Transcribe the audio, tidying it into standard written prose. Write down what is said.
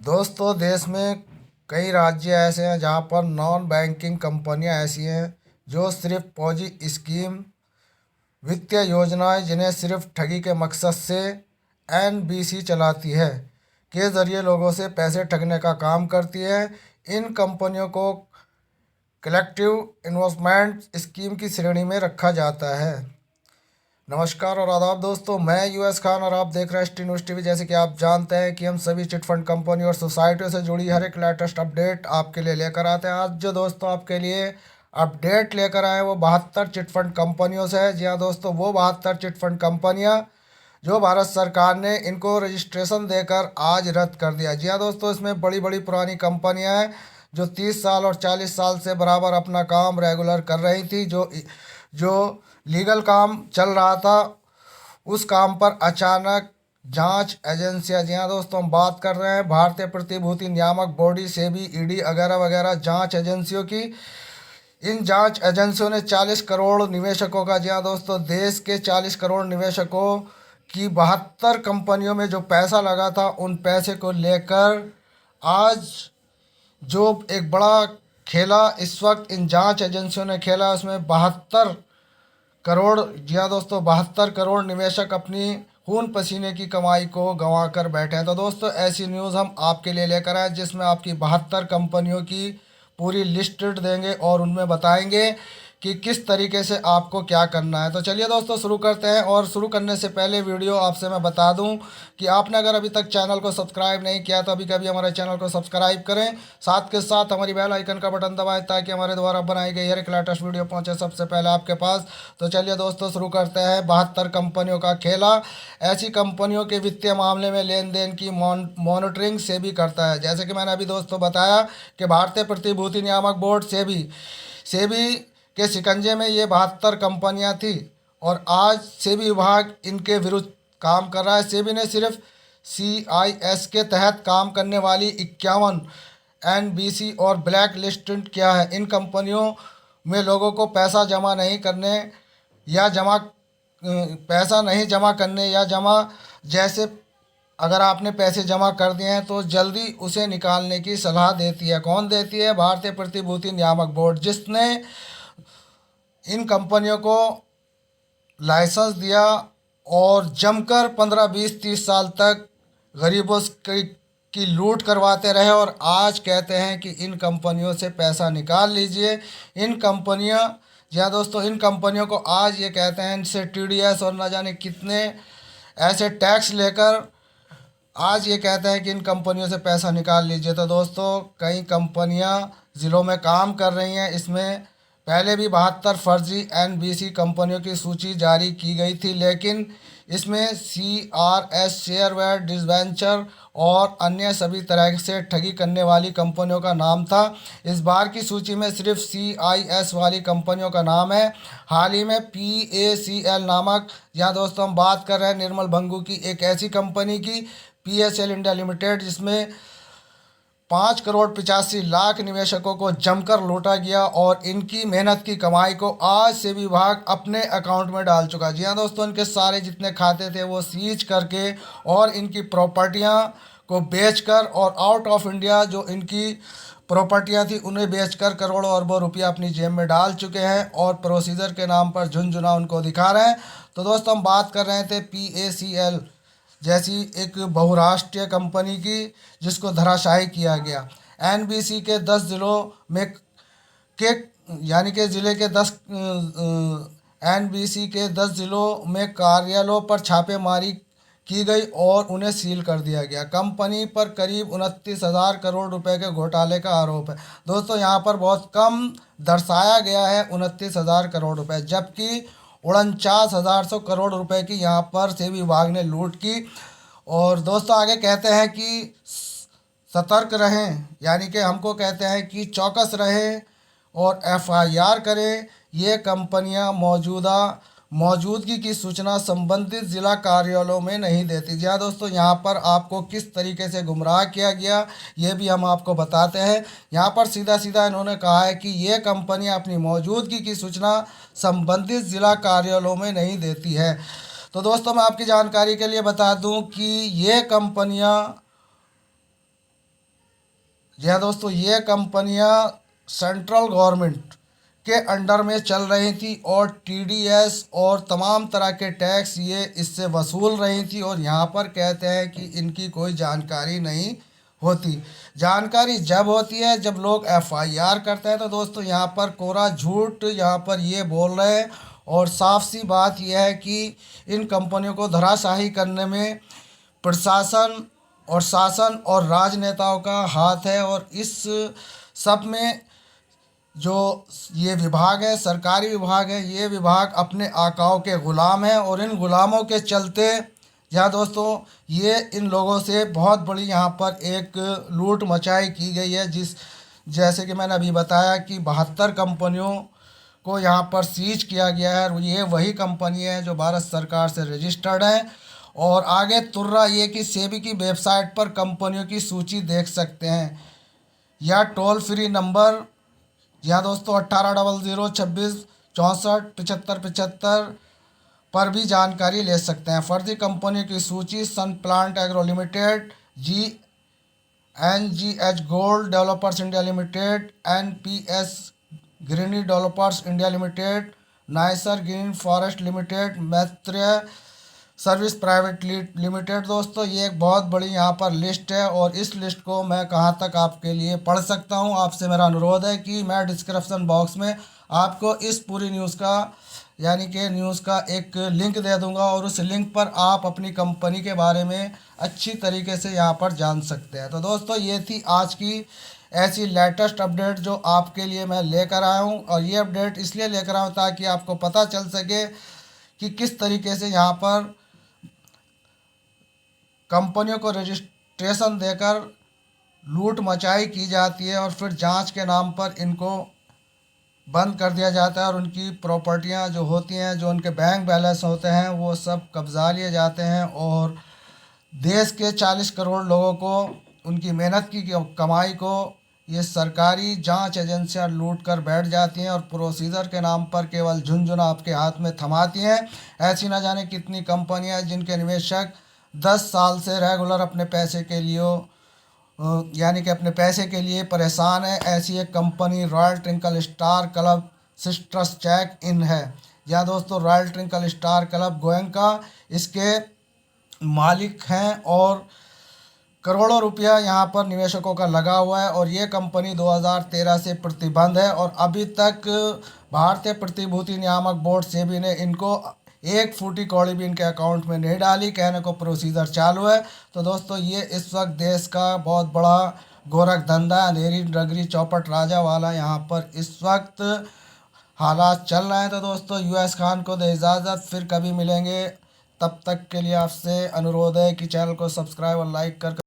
दोस्तों, देश में कई राज्य ऐसे हैं जहां पर नॉन बैंकिंग कंपनियां ऐसी हैं जो सिर्फ पॉजी स्कीम, वित्तीय योजनाएं जिन्हें सिर्फ ठगी के मकसद से एनबीसी चलाती है के जरिए लोगों से पैसे ठगने का काम करती है। इन कंपनियों को कलेक्टिव इन्वेस्टमेंट स्कीम की श्रेणी में रखा जाता है। नमस्कार और आदाब दोस्तों, मैं यूएस खान और आप देख रहे हैं एसटी न्यूज़ टीवी। जैसे कि आप जानते हैं कि हम सभी चिट फंड कंपनी और सोसाइटियों से जुड़ी हर एक लेटेस्ट अपडेट आपके लिए लेकर आते हैं। आज जो दोस्तों आपके लिए अपडेट लेकर आए वो 72 चिट फंड कंपनियों से है। जी हाँ दोस्तों, वो 72 चिट फंड कंपनियाँ जो भारत सरकार ने इनको रजिस्ट्रेशन देकर आज रद्द कर दिया। जी हाँ दोस्तों, इसमें बड़ी बड़ी पुरानी कंपनियाँ हैं जो 30 साल और 40 साल से बराबर अपना काम रेगुलर कर रही थी। जो लीगल काम चल रहा था, उस काम पर अचानक जांच एजेंसियां, जी हाँ दोस्तों हम बात कर रहे हैं भारतीय प्रतिभूति नियामक बॉडी, सेबी, ईडी वगैरह वगैरह जांच एजेंसियों की। इन जांच एजेंसियों ने 40 करोड़ निवेशकों का, जी हाँ दोस्तों, देश के 40 करोड़ निवेशकों की 72 कंपनियों में जो पैसा लगा था, उन पैसे को लेकर आज जो एक बड़ा खेला इस वक्त इन जांच एजेंसियों ने खेला, उसमें 72 करोड़, जी हाँ दोस्तों, 72 करोड़ निवेशक अपनी खून पसीने की कमाई को गंवा कर बैठे हैं। तो दोस्तों, ऐसी न्यूज़ हम आपके लिए लेकर आए जिसमें आपकी 72 कंपनियों की पूरी लिस्ट देंगे और उनमें बताएंगे कि किस तरीके से आपको क्या करना है। तो चलिए दोस्तों शुरू करते हैं। और शुरू करने से पहले वीडियो आपसे मैं बता दूं कि आपने अगर अभी तक चैनल को सब्सक्राइब नहीं किया तो अभी कभी हमारे चैनल को सब्सक्राइब करें, साथ के साथ हमारी बेल आइकन का बटन दबाएं ताकि हमारे द्वारा बनाई गई हर एक लेटेस्ट वीडियो पहुंचे सबसे पहले आपके पास। तो चलिए दोस्तों शुरू करते हैं 72 कंपनियों का खेला। ऐसी कंपनियों के वित्तीय मामले में लेन देन की मॉनिटरिंग सेबी करता है। जैसे कि मैंने अभी दोस्तों बताया कि भारतीय प्रतिभूति नियामक बोर्ड सेबी सेबी के शिकंजे में ये 72 कंपनियां थी और आज सेबी विभाग इनके विरुद्ध काम कर रहा है। सेबी ने सिर्फ CIS के तहत काम करने वाली 51 NBC और ब्लैक लिस्टेड किया है। इन कंपनियों में लोगों को पैसा नहीं जमा करने या जमा जैसे अगर आपने पैसे जमा कर दिए हैं तो जल्दी उसे निकालने की सलाह देती है। कौन देती है? भारतीय प्रतिभूति नियामक बोर्ड, जिसने इन कंपनियों को लाइसेंस दिया और जमकर 15 20 30 साल तक गरीबों की लूट करवाते रहे और आज कहते हैं कि इन कंपनियों से पैसा निकाल लीजिए। इन कंपनियां, जी हाँ दोस्तों, इन कंपनियों को आज ये कहते हैं इनसे TDS और न जाने कितने ऐसे टैक्स लेकर आज ये कहते हैं कि इन कंपनियों से पैसा निकाल लीजिए। तो दोस्तों, कई कंपनियां ज़िलों में काम कर रही हैं। इसमें पहले भी 72 फर्जी NBC कंपनियों की सूची जारी की गई थी, लेकिन इसमें CRS, शेयरवेयर, डिबेंचर और अन्य सभी तरह से ठगी करने वाली कंपनियों का नाम था। इस बार की सूची में सिर्फ CIS वाली कंपनियों का नाम है। हाल ही में PACL नामक, यहाँ दोस्तों हम बात कर रहे हैं निर्मल भंगू की एक ऐसी कंपनी की, PSL इंडिया लिमिटेड, जिसमें 5 करोड़ 85 लाख निवेशकों को जमकर लूटा गया और इनकी मेहनत की कमाई को आज से विभाग अपने अकाउंट में डाल चुका। जी हाँ दोस्तों, इनके सारे जितने खाते थे वो सीज करके और इनकी प्रॉपर्टियां को बेचकर और आउट ऑफ इंडिया जो इनकी प्रॉपर्टियां थी उन्हें बेचकर करोड़ों अरबों रुपया अपनी जेब में डाल चुके हैं और प्रोसीजर के नाम पर झुनझुना उनको दिखा रहे हैं। तो दोस्तों, हम बात कर रहे थे PACL जैसी एक बहुराष्ट्रीय कंपनी की जिसको धराशायी किया गया। NBC के 10 जिलों में के यानी कि ज़िले के 10 NBC के 10 जिलों में कार्यालयों पर छापेमारी की गई और उन्हें सील कर दिया गया। कंपनी पर करीब 29,000 करोड़ रुपए के घोटाले का आरोप है। दोस्तों, यहाँ पर बहुत कम दर्शाया गया है 29,000 करोड़ रुपए, जबकि 49,100 करोड़ रुपए की यहाँ पर सेबी विभाग ने लूट की। और दोस्तों आगे कहते हैं कि सतर्क रहें, यानी कि हमको कहते हैं कि चौकस रहें और FIR करें। ये कंपनियां मौजूदगी की सूचना संबंधित ज़िला कार्यालयों में नहीं देती। जी हाँ दोस्तों, यहाँ पर आपको किस तरीके से गुमराह किया गया ये भी हम आपको बताते हैं। यहाँ पर सीधा सीधा इन्होंने कहा है कि ये कंपनियाँ अपनी मौजूदगी की सूचना संबंधित ज़िला कार्यालयों में नहीं देती है। तो दोस्तों, मैं आपकी जानकारी के लिए बता दूं कि ये कंपनियां जी हाँ दोस्तों, ये कंपनियां सेंट्रल गवर्नमेंट के अंडर में चल रही थी और टीडीएस और तमाम तरह के टैक्स ये इससे वसूल रही थी। और यहाँ पर कहते हैं कि इनकी कोई जानकारी नहीं होती। जानकारी जब होती है जब लोग एफआईआर करते हैं। तो दोस्तों यहाँ पर कोरा झूठ यहाँ पर ये बोल रहे हैं। और साफ सी बात यह है कि इन कंपनियों को धराशाही करने में प्रशासन और शासन और राजनेताओं का हाथ है। और इस सब में जो ये विभाग है, सरकारी विभाग है, ये विभाग अपने आकाओं के ग़ुलाम हैं। और इन ग़ुलामों के चलते यहाँ दोस्तों ये इन लोगों से बहुत बड़ी यहाँ पर एक लूट मचाई की गई है। जैसे कि मैंने अभी बताया कि 72 कंपनियों को यहाँ पर सीज किया गया है। और ये वही कंपनी है जो भारत सरकार से रजिस्टर्ड है। और आगे तुर्रा ये कि सेबी की वेबसाइट पर कंपनियों की सूची देख सकते हैं या टोल फ्री नंबर यहाँ दोस्तों 1800 26 64 75 75 पर भी जानकारी ले सकते हैं। फर्जी कंपनियों की सूची sun plant agro limited, GNGH gold developers India limited, NPS greeny developers India limited, nicer green forest limited, Maitreya service private limited. दोस्तों ये एक बहुत बड़ी यहाँ पर लिस्ट है। और इस लिस्ट को मैं कहाँ तक आपके लिए पढ़ सकता हूँ, आपसे मेरा अनुरोध है कि मैं डिस्क्रिप्शन बॉक्स में आपको इस पूरी न्यूज़ का यानी कि न्यूज़ का एक लिंक दे दूंगा। और उस लिंक पर आप अपनी कंपनी के बारे में अच्छी तरीके से यहाँ पर जान सकते हैं। तो दोस्तों ये थी आज की ऐसी लेटेस्ट अपडेट जो आपके लिए मैं लेकर आया हूँ। और ये अपडेट इसलिए लेकर आया हूँ ताकि आपको पता चल सके कि किस तरीके से यहाँ पर कंपनियों को रजिस्ट्रेशन देकर लूट मचाई की जाती है और फिर जांच के नाम पर इनको बंद कर दिया जाता है। और उनकी प्रॉपर्टियां जो होती हैं, जो उनके बैंक बैलेंस होते हैं, वो सब कब्जा लिए जाते हैं। और देश के 40 करोड़ लोगों को उनकी मेहनत की कमाई को ये सरकारी जांच एजेंसियां लूट कर बैठ जाती हैं और प्रोसीजर के नाम पर केवल झुनझुना आपके हाथ में थमाती हैं। ऐसी ना जाने कितनी कंपनियां हैं जिनके निवेशक 10 साल से रेगुलर अपने पैसे के लिए यानी कि अपने पैसे के लिए परेशान है। ऐसी एक company royal twinkle star club sisters check in है। यहाँ दोस्तों royal twinkle star club Goenka इसके मालिक हैं और करोड़ों रुपया यहाँ पर निवेशकों का लगा हुआ है। और ये कंपनी 2013 से प्रतिबंध है और अभी तक भारतीय प्रतिभूति नियामक बोर्ड सेबी ने इनको एक फूटी कौड़ी भी इनके अकाउंट में नहीं डाली। कहने को प्रोसीजर चालू है। तो दोस्तों ये इस वक्त देश का बहुत बड़ा गोरख धंधा, अंधेरी नगरी चौपट राजा वाला यहाँ पर इस वक्त हालात चल रहे हैं। तो दोस्तों यूएस खान को दे इजाज़त, फिर कभी मिलेंगे। तब तक के लिए आपसे अनुरोध है कि चैनल को सब्सक्राइब और लाइक कर